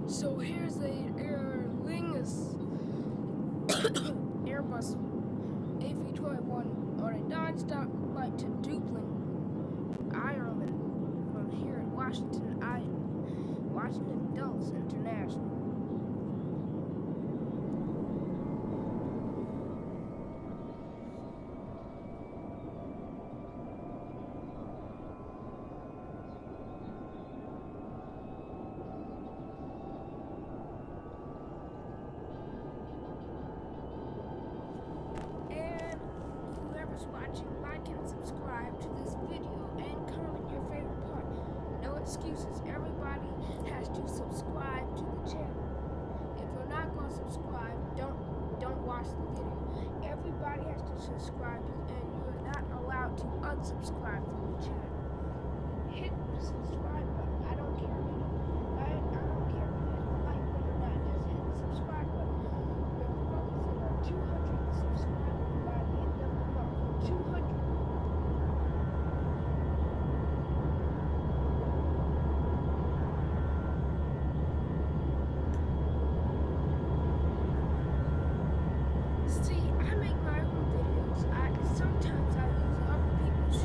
So here's a Aer Lingus Airbus A321 on a non-stop flight to Dublin, Ireland, from here at Washington Dulles International. Watching, like and subscribe to this video and comment your favorite part. No excuses. Everybody has to subscribe to the channel. If you're not going to subscribe, don't watch the video. Everybody has to subscribe, and you're not allowed to unsubscribe from the channel. Hit the subscribe button. I don't care. I don't care if you hit the like button or not. Just hit the subscribe button. We're focusing on 200 subscribers by the end of the month. 200. See, I make my own videos. Sometimes I use other people's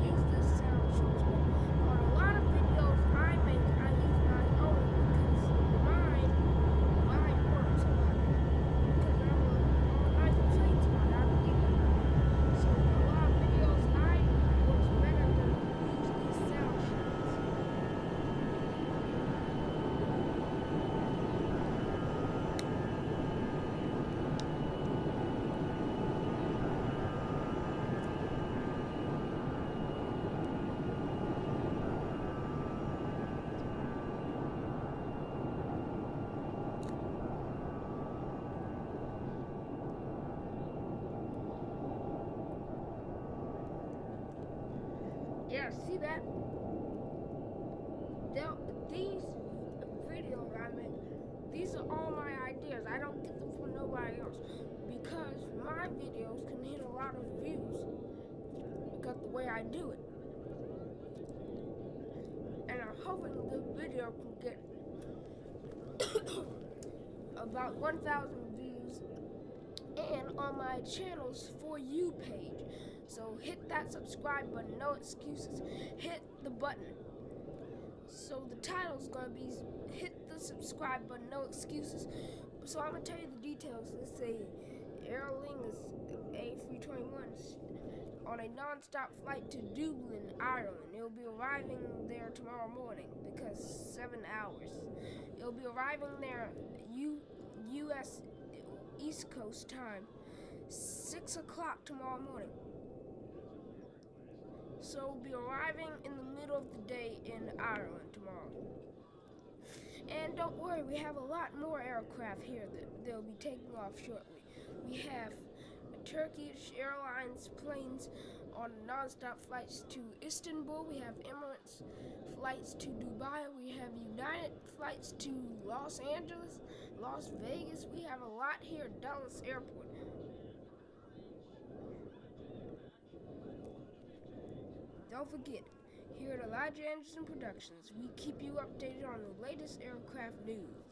use this sound shows, but on a lot of videos I make, I use my own because mine works a lot. Because I'm a license plate smart. I don't get that. So a lot of videos I works better than use these sound shows. Yeah, see that? These videos I make, these are all my ideas. I don't get them from nobody else because my videos can hit a lot of views because the way I do it. And I'm hoping this video can get about 1,000 views and on my channel's For You page. So hit that subscribe button, no excuses. Hit the button. So the title's gonna be hit the subscribe button, no excuses. So I'm gonna tell you the details. Let's say Aer Lingus A321 on a non-stop flight to Dublin, Ireland. It'll be arriving there tomorrow morning because 7 hours. It'll be arriving there U.S. East Coast time, 6 o'clock tomorrow morning. So we'll be arriving in the middle of the day in Ireland tomorrow. And don't worry, we have a lot more aircraft here that they'll be taking off shortly. We have Turkish Airlines planes on non-stop flights to Istanbul. We have Emirates flights to Dubai. We have United flights to Los Angeles, Las Vegas. We have a lot here at Dulles Airport. Don't forget, here at Elijah Anderson Productions, we keep you updated on the latest aircraft news.